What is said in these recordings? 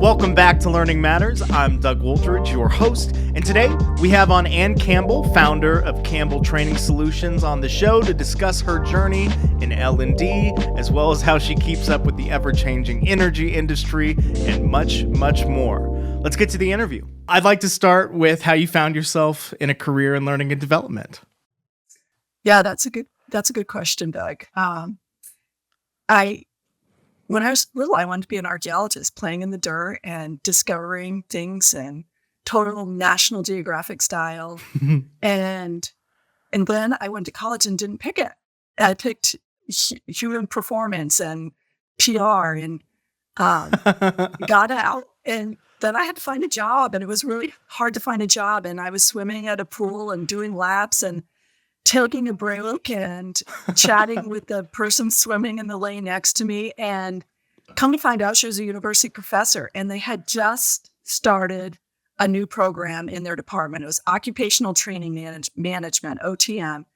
Welcome back to Learning Matters. I'm Doug Wooltridge, your host, and today we have on Ann Campbell, founder of Campbell Training Solutions, on the show to discuss her journey in L&D, as well as how she keeps up with the ever-changing energy industry and much, much more. Let's get to the interview. I'd like to start with how you found yourself in a career in learning and development. Yeah, that's a good question, Doug. When I was little, I wanted to be an archaeologist, playing in the dirt and discovering things in total National Geographic style. and then I went to college and didn't pick it. I picked human performance and PR and got out. And then I had to find a job, and it was really hard to find a job. And I was swimming at a pool and doing laps and taking a break and chatting with the person swimming in the lane next to me. And come to find out, she was a university professor, and they had just started a new program in their department. It was Occupational Training Management, OTM.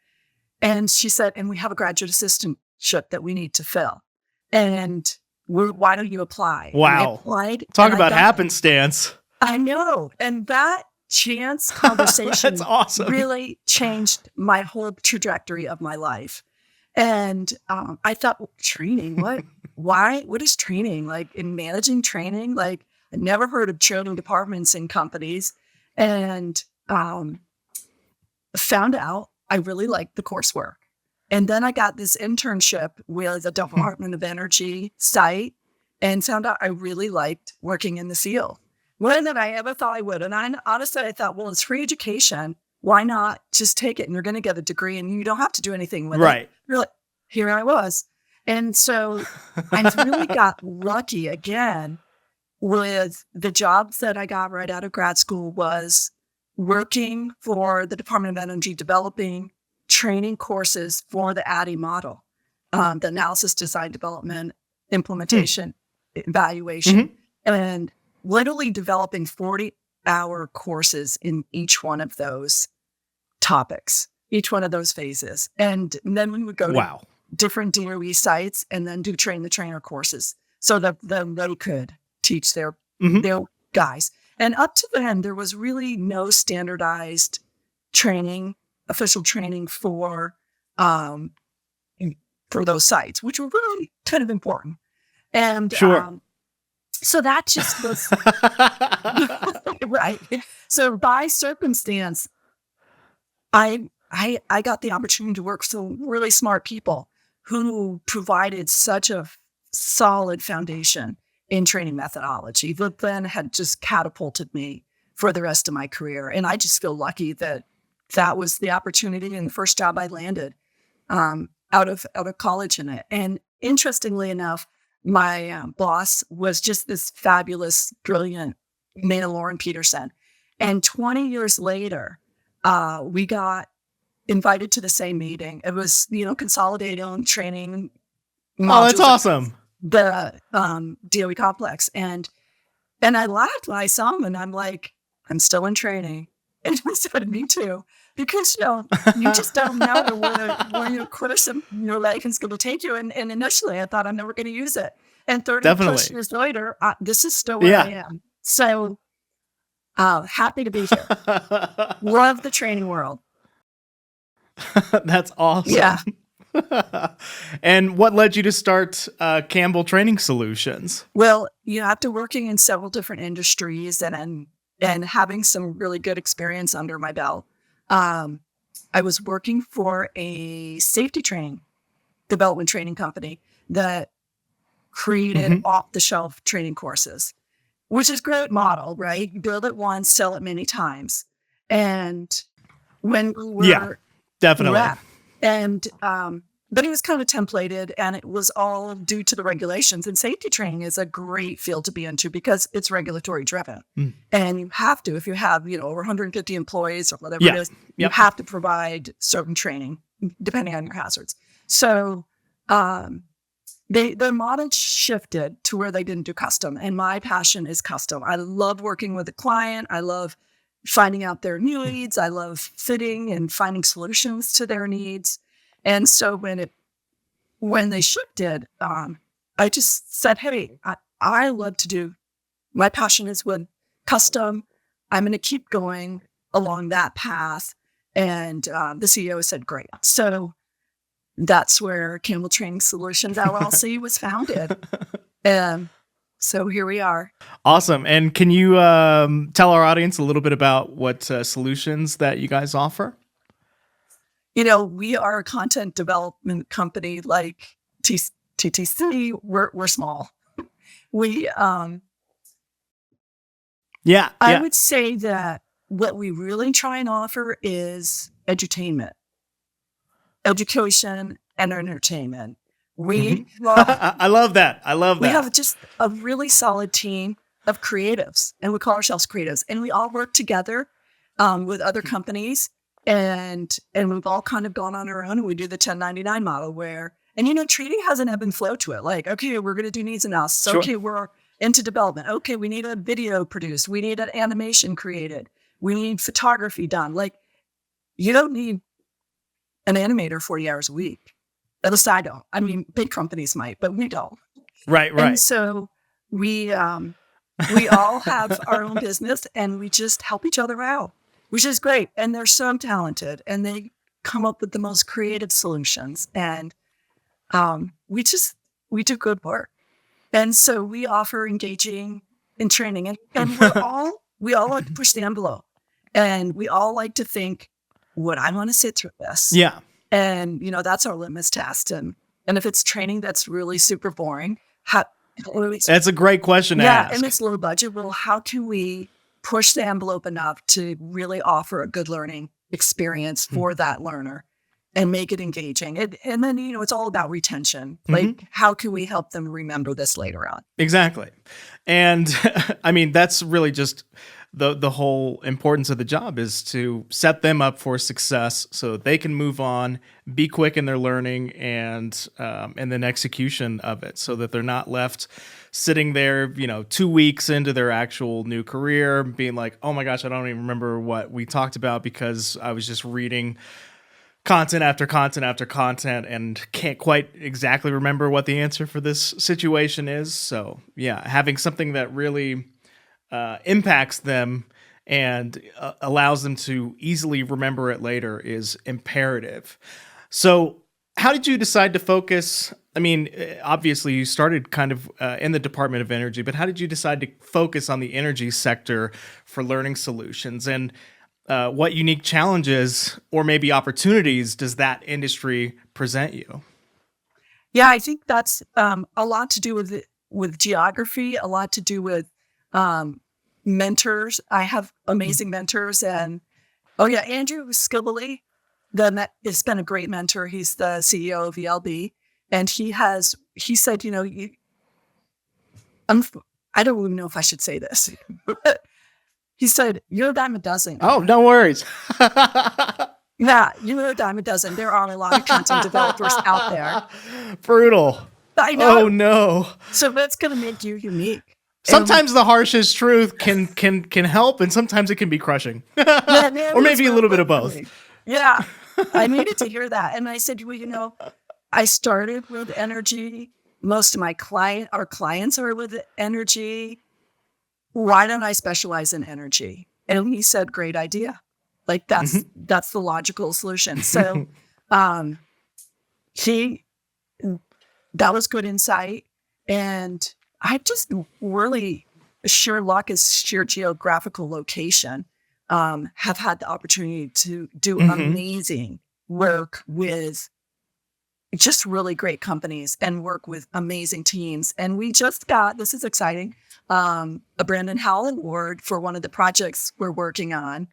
And she said, and we have a graduate assistantship that we need to fill. And why don't you apply? Wow. Applied, talk about happenstance. I know. And that chance conversation That's awesome. Really changed my whole trajectory of my life. And I thought, well, training, what? Why? What is training? Like, in managing training? Like, I never heard of training departments in companies. And found out I really liked the coursework. And then I got this internship with the Department of Energy site and found out I really liked working in the field. More than I ever thought I would. And honestly, I thought, well, it's free education. Why not just take it? And you're going to get a degree and you don't have to do anything with it. Really, here I was. And so I really got lucky again with the jobs that I got right out of grad school was working for the Department of Energy, developing training courses for the ADDIE model, the analysis, design, development, implementation, evaluation, and literally developing 40-hour courses in each one of those topics, each one of those phases. And then we would go to different DOE sites and then do train the trainer courses so that they could teach their guys. And up to then, there was really no standardized training, official training for those sites, which were really kind of important. And so that just was right. So by circumstance, I got the opportunity to work with some really smart people who provided such a solid foundation in training methodology that then had just catapulted me for the rest of my career. And I just feel lucky that that was the opportunity and the first job I landed out of college in it. And interestingly enough, my boss was just this fabulous, brilliant man, Lauren Peterson. And 20 years later, we got invited to the same meeting. It was, consolidated on training modules. Oh, that's awesome. The DOE complex. And I laughed when I saw him, and I'm like, I'm still in training. And he said, me too. Because, you just don't know where your course of your life is going to take you. And initially, I thought I'm never going to use it. And 30 plus years later, this is still where I am. So happy to be here. Love the training world. That's awesome. Yeah. And what led you to start Campbell Training Solutions? Well, after working in several different industries and having some really good experience under my belt, I was working for a safety training development training company that created off-the-shelf training courses, which is a great model, right? You build it once, sell it many times. And when we were definitely. But it was kind of templated, and it was all due to the regulations. And safety training is a great field to be into because it's regulatory driven. And you have to, if you have, over 150 employees or whatever it is, you have to provide certain training depending on your hazards. So the model shifted to where they didn't do custom. And my passion is custom. I love working with the client. I love finding out their needs. I love fitting and finding solutions to their needs. And so when they shifted, I just said, hey, I love to do my passion is with custom. I'm going to keep going along that path. And the CEO said, great. So that's where Campbell Training Solutions LLC was founded. And so here we are. Awesome. And can you tell our audience a little bit about what solutions that you guys offer? We are a content development company like TTC. We're small. I would say that what we really try and offer is edutainment, education, and entertainment. I love that. We have just a really solid team of creatives, and we call ourselves creatives, and we all work together with other companies, and we've all kind of gone on our own, and we do the 1099 model where, and trading has an ebb and flow to it. Like, okay, we're going to do needs analysis. Sure. Okay, we're into development. Okay, we need a video produced. We need an animation created. We need photography done. Like, you don't need an animator 40 hours a week. At least I don't. I mean, big companies might, but we don't. Right. And so we all have our own business, and we just help each other out, which is great. And they're so talented, and they come up with the most creative solutions. And we do good work. And so we offer engaging in training, and we all like to push the envelope, and we all like to think, would I want to sit through this? Yeah. And, that's our litmus test. And if it's training that's really super boring, that's a great question to ask. Yeah, and it's low budget. Well, how can we push the envelope enough to really offer a good learning experience for that learner and make it engaging? And then, it's all about retention. Like, how can we help them remember this later on? Exactly. And I mean, that's really just the whole importance of the job, is to set them up for success so that they can move on, be quick in their learning and then execution of it, so that they're not left sitting there, 2 weeks into their actual new career being like, oh my gosh, I don't even remember what we talked about because I was just reading content after content after content and can't quite exactly remember what the answer for this situation is. So yeah, having something that really impacts them and allows them to easily remember it later is imperative. So how did you decide to focus? I mean, obviously you started kind of in the Department of Energy, but how did you decide to focus on the energy sector for learning solutions? And what unique challenges or maybe opportunities does that industry present you? Yeah, I think that's a lot to do with geography, a lot to do with mentors. I have amazing mentors, and Andrew Skibbley, has been a great mentor. He's the CEO of ELB, and he said, I don't even know if I should say this, but he said, you're a dime a dozen. Oh, no worries. Yeah, you're a dime a dozen. There are a lot of content developers out there. Brutal. I know. Oh no. So that's going to make you unique. Sometimes the harshest truth can help, and sometimes it can be crushing. Or maybe a little bit of both. Yeah, I needed to hear that. And I said, well, I started with energy. Most of our clients are with energy. Why don't I specialize in energy? And he said, great idea. Like that's the logical solution. So that was good insight. And I just really, sheer luck is sheer geographical location, have had the opportunity to do amazing work with just really great companies and work with amazing teams. And we just got, this is exciting, a Brandon Howell Award for one of the projects we're working on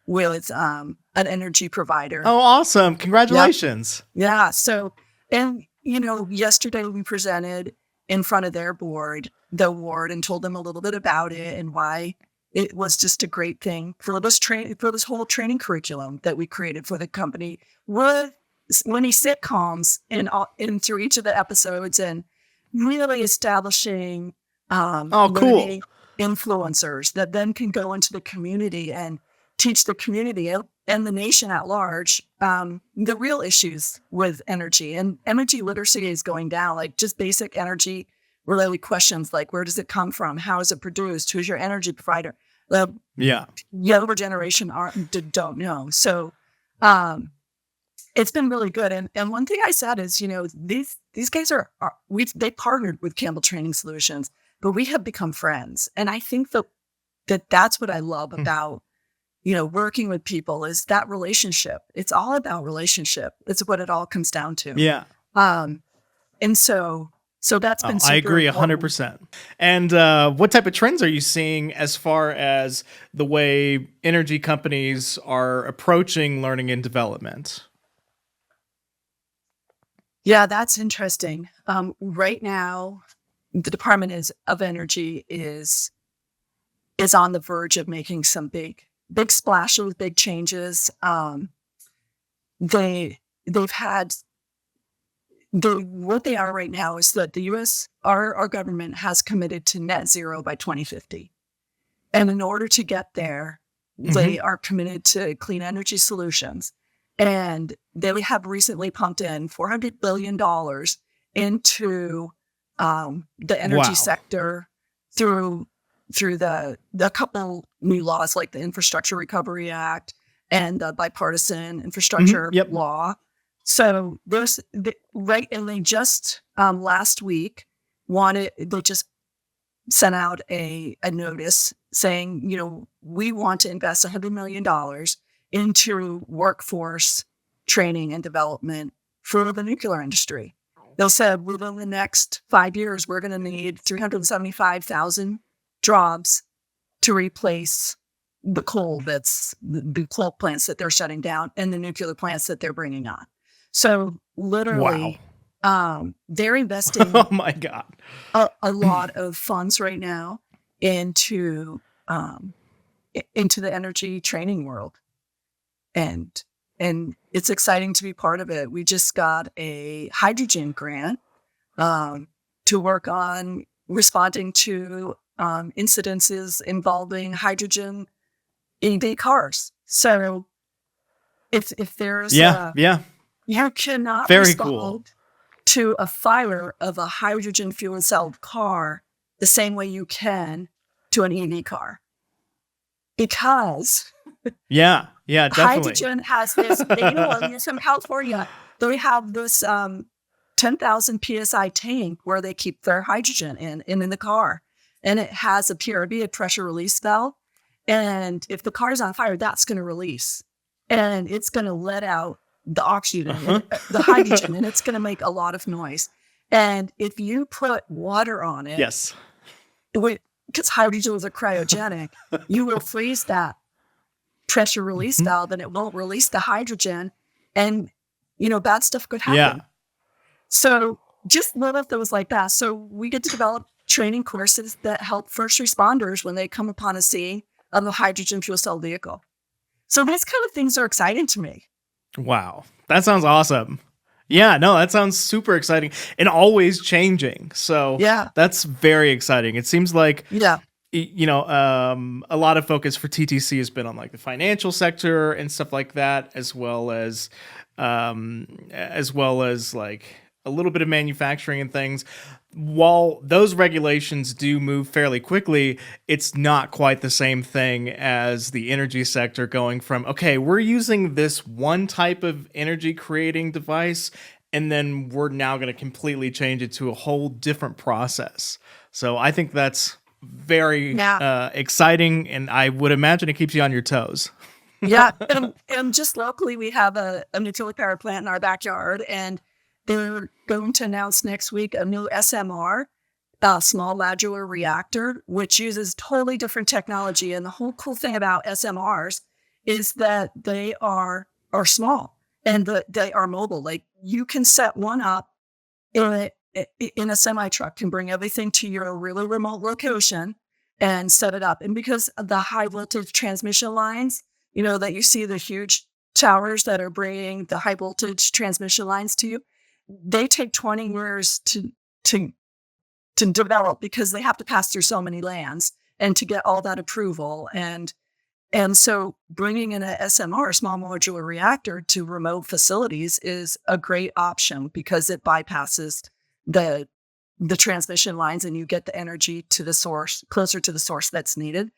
with an energy provider. Oh, awesome. Congratulations. Yep. Yeah. So, and, yesterday we presented in front of their board the award and told them a little bit about it and why it was just a great thing for this whole training curriculum that we created for the company with many sitcoms in through each of the episodes, and really establishing learning influencers that then can go into the community and teach the community and the nation at large the real issues with energy. And energy literacy is going down, like just basic energy really questions like, where does it come from? How is it produced? Who's your energy provider? The younger generation don't know. So it's been really good. And one thing I said is, these guys they partnered with Campbell Training Solutions, but we have become friends. And I think that's what I love about, working with people is that relationship. It's all about relationship. It's what it all comes down to. Yeah. And so that's been super I agree important. 100%. And what type of trends are you seeing as far as the way energy companies are approaching learning and development? Yeah, that's interesting. Right now, the Department of Energy is on the verge of making some big splashes, big changes. They've had what they are right now is that the U.S. our government has committed to net zero by 2050, and in order to get there, they are committed to clean energy solutions. And they have recently pumped in $400 billion into the energy sector through the couple new laws like the Infrastructure Recovery Act and the bipartisan infrastructure law. So and they just last week they just sent out a notice saying, we want to invest $100 million into workforce training and development for the nuclear industry. They'll say within the next 5 years, we're going to need 375,000 jobs to replace the coal the coal plants that they're shutting down and the nuclear plants that they're bringing on. So literally, they're investing oh my God, a lot of funds right now into the energy training world. And it's exciting to be part of it. We just got a hydrogen grant to work on responding to incidences involving hydrogen EV cars. So if there's you cannot respond to a fire of a hydrogen fuel cell car the same way you can to an EV car, because definitely. Hydrogen has this, in California, they have this 10,000 PSI tank where they keep their hydrogen in the car. And it has a PRV, a pressure release valve. And if the car's on fire, that's going to release. And it's going to let out the oxygen, the hydrogen, and it's going to make a lot of noise. And if you put water on it, because hydrogen is cryogenic, you will freeze that pressure release valve and it won't release the hydrogen, and bad stuff could happen. So just little things like that. So we get to develop training courses that help first responders when they come upon a scene of a hydrogen fuel cell vehicle. So these kind of things are exciting to me. Wow, that sounds awesome. Yeah, no, that sounds super exciting and always changing. So that's very exciting. It seems like a lot of focus for TTC has been on like the financial sector and stuff like that, as well as like a little bit of manufacturing and things. While those regulations do move fairly quickly, it's not quite the same thing as the energy sector going from, okay, we're using this one type of energy creating device, and then we're now going to completely change it to a whole different process. So I think that's very exciting, and I would imagine it keeps you on your toes. And just locally, we have a nuclear power plant in our backyard, and they're going to announce next week a new SMR, small modular reactor, which uses totally different technology. And the whole cool thing about SMRs is that they are small and they are mobile. Like you can set one up in a semi truck, can bring everything to your really remote location and set it up. And because of the high voltage transmission lines, that you see the huge towers that are bringing the high voltage transmission lines to you, they take 20 years to develop because they have to pass through so many lands and to get all that approval. And so bringing in a SMR, small modular reactor, to remote facilities is a great option because it bypasses the the transmission lines and you get the energy to the source, closer to the source that's needed.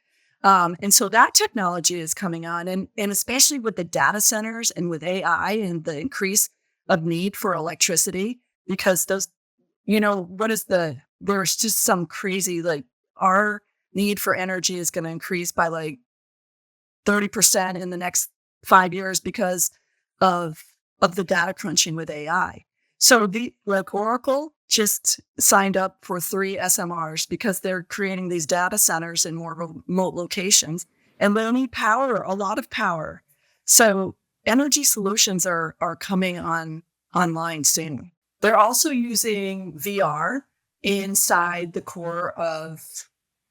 And so that technology is coming on, and especially with the data centers and with AI and the increase of need for electricity, because those, there's just some crazy, like our need for energy is going to increase by like 30% in the next 5 years because of the data crunching with AI. So Oracle just signed up for 3 SMRs because they're creating these data centers in more remote locations, and they'll need power, a lot of power. So energy solutions are coming online soon. They're also using VR inside the core of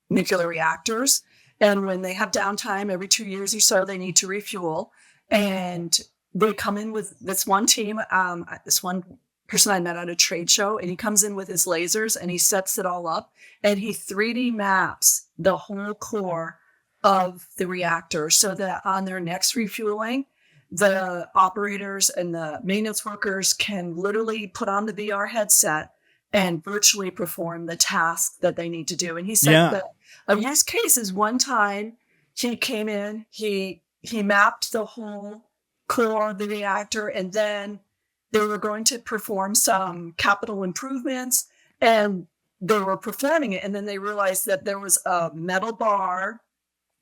nuclear reactors. And when they have downtime every 2 years or so, they need to refuel. And they come in with this one team, this one person I met at a trade show, and he comes in with his lasers and he sets it all up and he 3D maps the whole core of the reactor so that on their next refueling, the operators and the maintenance workers can literally put on the VR headset and virtually perform the task that they need to do. And he said that a use case is one time he came in, he mapped the whole core of the reactor, and then they were going to perform some capital improvements, and they were performing it. And then they realized that there was a metal bar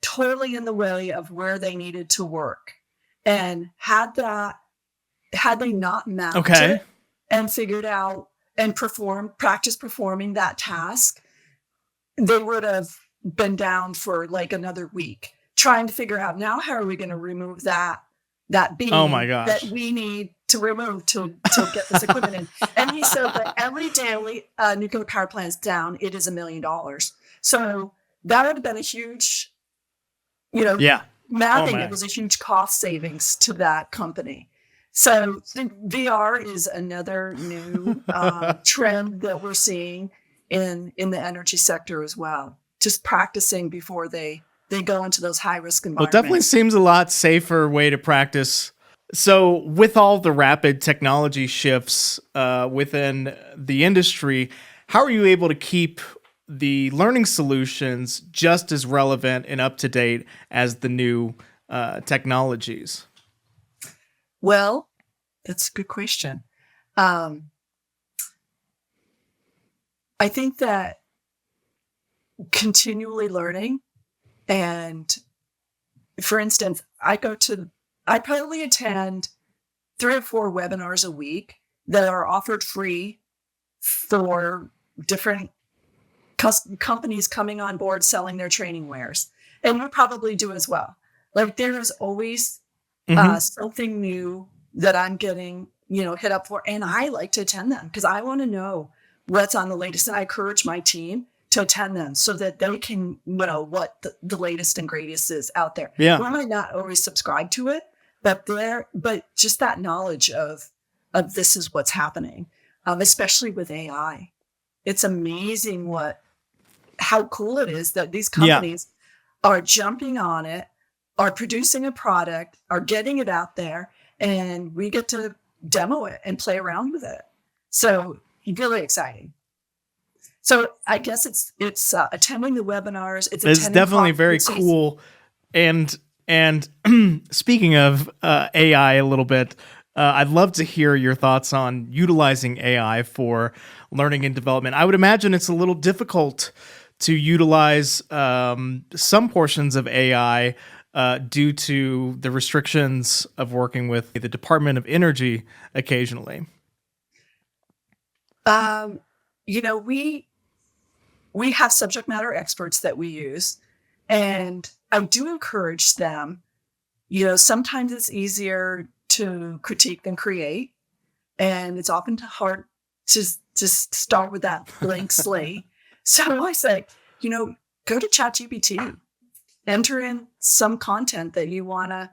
totally in the way of where they needed to work. And had they not mapped it and figured out and practice performing that task, they would have been down for like another week trying to figure out, now how are we going to remove that beam that we need to remove to get this equipment in. And he said that every day nuclear power plant is down, it is $1 million. So that would have been a huge, mapping. It was a huge cost savings to that company. So VR is another new trend that we're seeing in the energy sector as well. Just practicing before they go into those high risk environments. Well, it definitely seems a lot safer way to practice. So with all the rapid technology shifts within the industry, how are you able to keep the learning solutions just as relevant and up to date as the new technologies? Well, that's a good question. I think that continually learning, and for instance, I probably attend 3 or 4 webinars a week that are offered free for different companies coming on board selling their training wares. And you probably do as well. Like there is always something new that I'm getting, hit up for. And I like to attend them because I want to know what's on the latest. And I encourage my team to attend them so that they can know what the latest and greatest is out there. Yeah. We might not always subscribe to it, but just that knowledge of this is what's happening, especially with AI. It's amazing how cool it is that these companies are jumping on it, are producing a product, are getting it out there, and we get to demo it and play around with it. So really exciting. So I guess it's attending the webinars. It's definitely very cool. And speaking of AI a little bit, I'd love to hear your thoughts on utilizing AI for learning and development. I would imagine it's a little difficult to utilize some portions of AI due to the restrictions of working with the Department of Energy occasionally. We have subject matter experts that we use, and I do encourage them. Sometimes it's easier to critique than create, and it's often hard to just start with that blank slate. So I say, go to ChatGPT, enter in some content that you want to,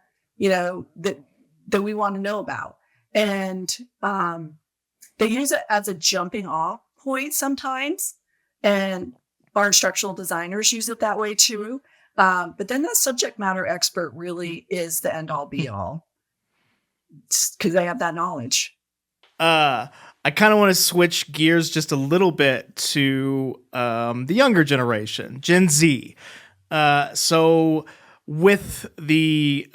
that we want to know about. And they use it as a jumping off point sometimes. And our instructional designers use it that way too. But then the subject matter expert really is the end all be all because they have that knowledge. I kind of want to switch gears just a little bit to the younger generation, Gen Z. So with the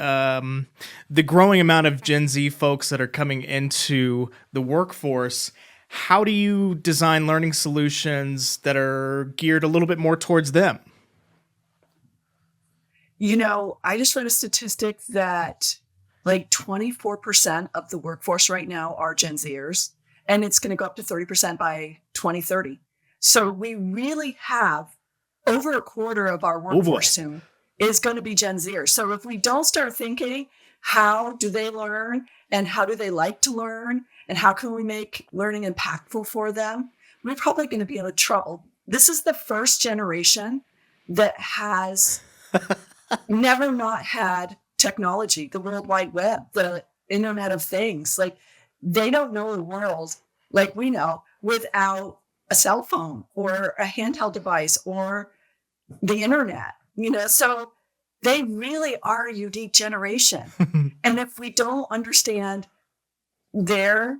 growing amount of Gen Z folks that are coming into the workforce, how do you design learning solutions that are geared a little bit more towards them? I just read a statistic that like 24% of the workforce right now are Gen Zers, and it's going to go up to 30% by 2030. So we really have over a quarter of our workforce soon is going to be Gen Zers. So if we don't start thinking, how do they learn and how do they like to learn and how can we make learning impactful for them, we're probably going to be in trouble. This is the first generation that has never not had technology, the World Wide Web, the Internet of Things. Like, they don't know the world like we know without a cell phone or a handheld device or the internet, so they really are a unique generation. And if we don't understand their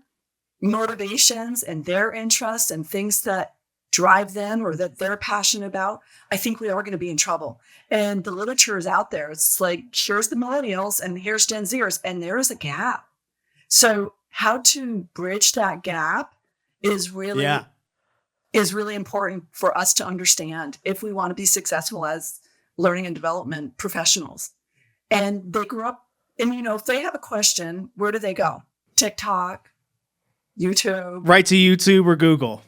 motivations and their interests and things that drive them or that they're passionate about, I think we are going to be in trouble. And the literature is out there. It's like, here's the millennials and here's Gen Zers, and there is a gap. So how to bridge that gap is really important for us to understand if we want to be successful as learning and development professionals. And they grew up, and if they have a question, where do they go? TikTok, YouTube. Right to YouTube or Google.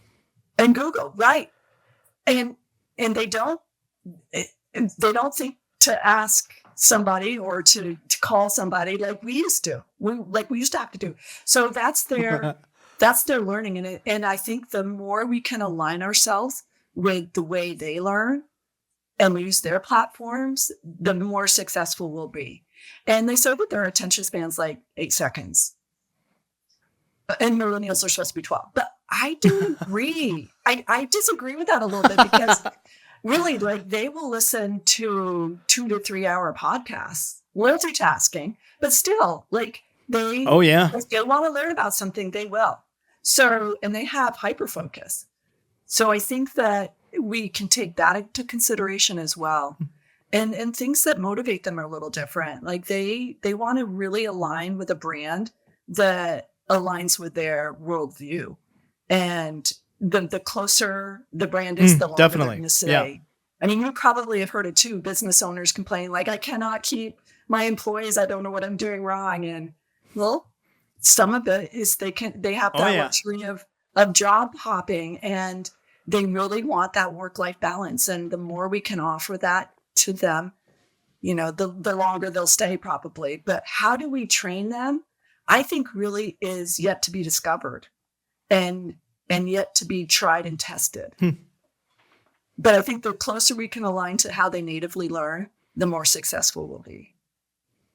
And Google, right. And they don't think to ask somebody or to call somebody like we used to. We used to have to do. So that's their learning. And I think the more we can align ourselves with the way they learn and we use their platforms, the more successful we'll be. And they say that their attention span's like 8 seconds. And millennials are supposed to be 12. But I don't agree. I disagree with that a little bit because really, like, they will listen to 2 to 3 hour podcasts, multitasking, but still, like, they still want to learn about something, they will. So, and they have hyper focus. So I think that we can take that into consideration as well. And things that motivate them are a little different. Like, they want to really align with a brand that aligns with their worldview. And the closer the brand is, the longer they're going to stay. Yeah. I mean, you probably have heard it too. Business owners complain, like, I cannot keep my employees. I don't know what I'm doing wrong. And well, some of it is they have that luxury of job hopping, and they really want that work-life balance. And the more we can offer that to them, the longer they'll stay probably. But how do we train them? I think really is yet to be discovered and yet to be tried and tested. But I think the closer we can align to how they natively learn, the more successful we'll be.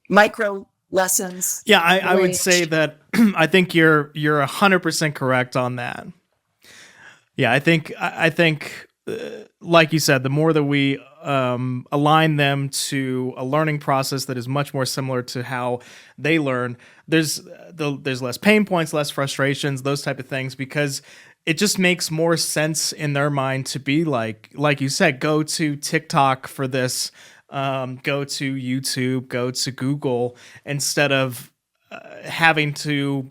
Micro lessons. Yeah, I would say that I think you're 100% correct on that. Yeah, I think like you said, the more that we align them to a learning process that is much more similar to how they learn, there's less pain points, less frustrations, those type of things, because it just makes more sense in their mind to be like you said, go to TikTok for this, go to YouTube, go to Google, instead of having to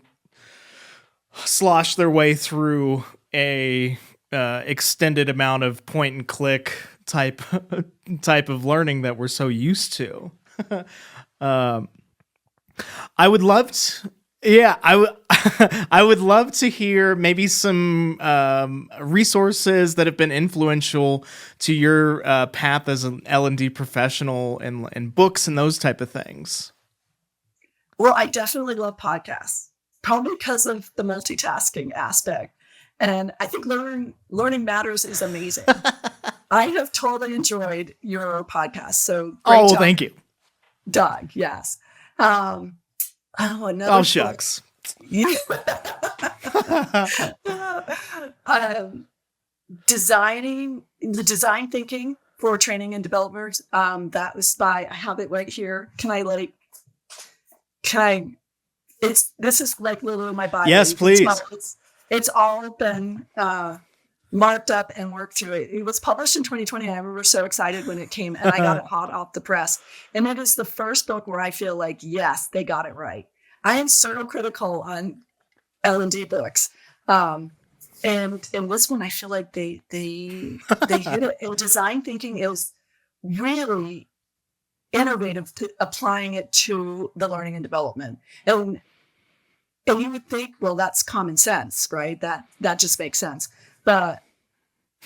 slosh their way through a extended amount of point and click type of learning that we're so used to. I would love to. Yeah, I would love to hear maybe some resources that have been influential to your path as an L&D professional, and books and those type of things. Well, I definitely love podcasts, probably because of the multitasking aspect. And I think Learning Matters is amazing. I have totally enjoyed your podcast. So great job. Thank you. Doug, yes. Shucks. Design thinking for training and developers. That was by, I have it right here. This is like little in my bio. Yes, please. It's all been marked up and worked through. It was published in 2020. I remember so excited when it came, and I got it hot off the press. And it is the first book where I feel like, yes, they got it right. I am so critical on L&D books. And in this one, I feel like they hit it. In design thinking, it was really innovative to applying it to the learning and development. And you would think, well, that's common sense, right? That just makes sense. But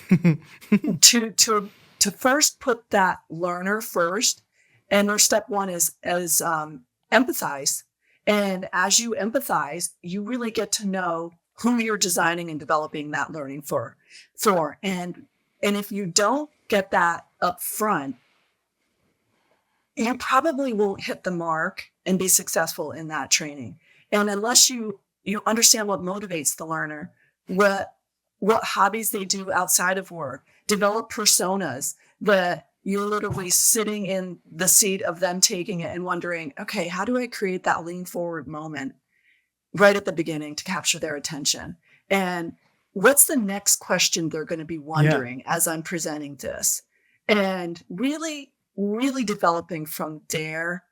to first put that learner first, and their step one is empathize. And as you empathize, you really get to know who you're designing and developing that learning for. And if you don't get that up front, you probably won't hit the mark and be successful in that training. And unless you understand what motivates the learner, what hobbies they do outside of work, develop personas that you're literally sitting in the seat of them taking it and wondering, okay, how do I create that lean forward moment right at the beginning to capture their attention? And what's the next question they're going to be wondering as I'm presenting this? And really, really developing from their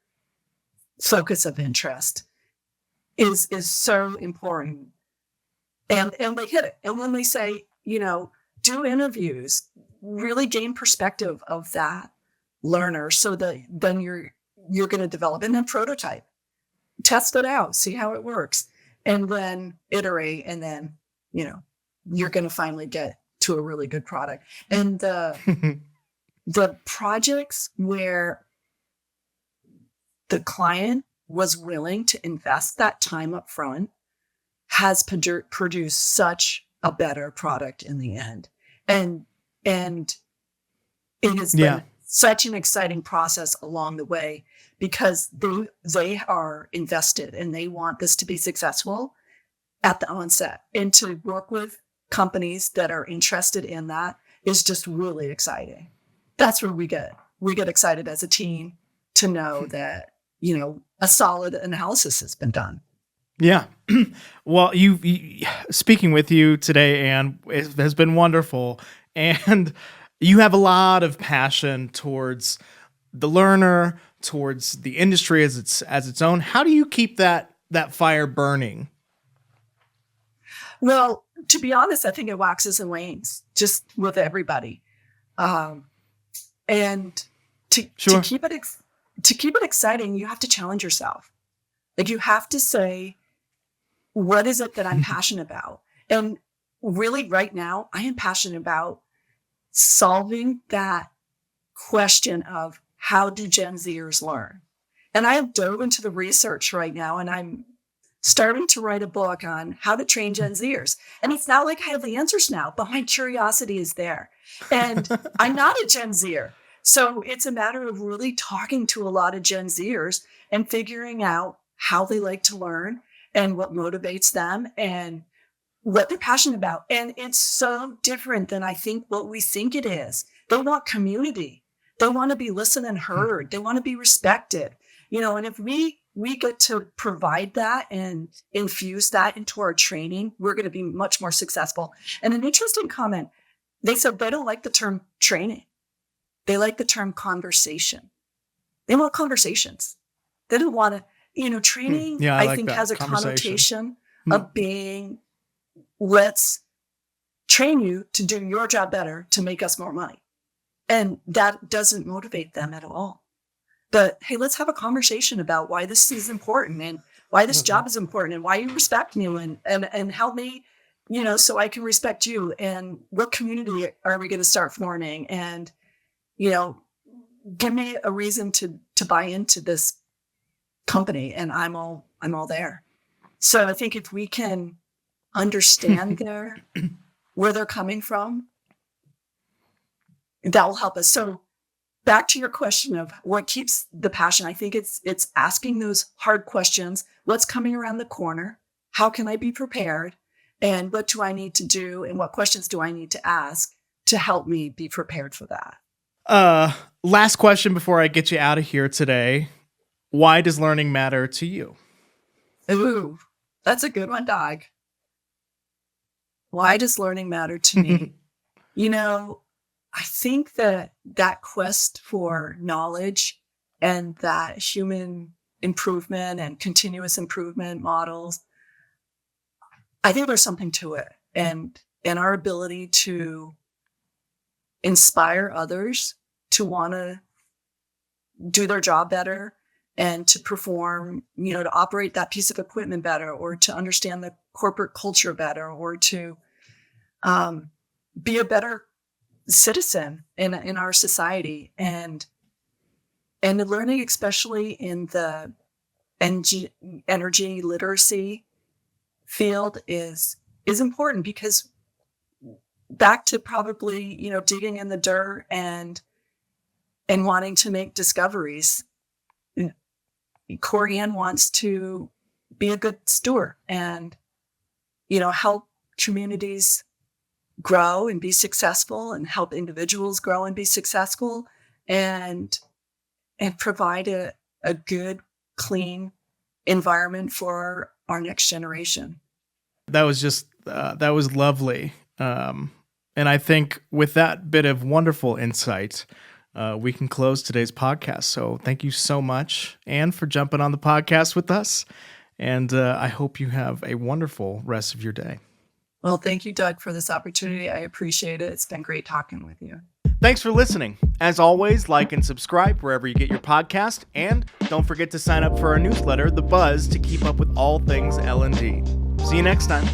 focus of interest is so important. And they hit it. And when they say, do interviews, really gain perspective of that learner so that then you're going to develop, and then prototype, test it out, see how it works, and then iterate. And then, you're going to finally get to a really good product. And the projects where the client was willing to invest that time up front has produced such a better product in the end. And it has been such an exciting process along the way, because they are invested and they want this to be successful at the onset. And to work with companies that are interested in that is just really exciting. That's where we get excited as a team to know that, a solid analysis has been done. Yeah. Well, speaking with you today, Anne, it has been wonderful. And you have a lot of passion towards the learner, towards the industry as its own. How do you keep that fire burning? Well, to be honest, I think it waxes and wanes just with everybody. And to keep it exciting, you have to challenge yourself. Like, you have to say, what is it that I'm passionate about? And really right now, I am passionate about solving that question of, how do Gen Zers learn? And I have dove into the research right now, and I'm starting to write a book on how to train Gen Zers. And it's not like I have the answers now, but my curiosity is there. And I'm not a Gen Zer. So it's a matter of really talking to a lot of Gen Zers and figuring out how they like to learn and what motivates them and what they're passionate about. And it's so different than I think what we think it is. They want community. They want to be listened and heard. They want to be respected. And if we get to provide that and infuse that into our training, we're going to be much more successful. And an interesting comment, they said they don't like the term training. They like the term conversation. They want conversations. They don't want to, training, I think, has a connotation of being, let's train you to do your job better to make us more money. And that doesn't motivate them at all. But hey, let's have a conversation about why this is important and why this job is important and why you respect me and help me, so I can respect you, and what community are we going to start forming, and, give me a reason to buy into this company, and I'm all there. So I think if we can understand where they're coming from, that will help us. So back to your question of what keeps the passion, I think it's asking those hard questions. What's coming around the corner? How can I be prepared? And what do I need to do? And what questions do I need to ask to help me be prepared for that? Last question before I get you out of here today. Why does learning matter to you? Ooh, that's a good one, Doug. Why does learning matter to me? I think that quest for knowledge and that human improvement and continuous improvement models, I think there's something to it. And our ability to inspire others to want to do their job better and to perform, to operate that piece of equipment better, or to understand the corporate culture better, or to be a better citizen in our society. And the learning, especially in the energy literacy field, is important, because back to probably, digging in the dirt and wanting to make discoveries, Corianne wants to be a good steward and, help communities grow and be successful, and help individuals grow and be successful, and provide a good, clean environment for our next generation. That was just, that was lovely. And I think with that bit of wonderful insight, we can close today's podcast. So thank you so much, Anne, for jumping on the podcast with us. And I hope you have a wonderful rest of your day. Well, thank you, Doug, for this opportunity. I appreciate it. It's been great talking with you. Thanks for listening. As always, like and subscribe wherever you get your podcast. And don't forget to sign up for our newsletter, The Buzz, to keep up with all things L&D. See you next time.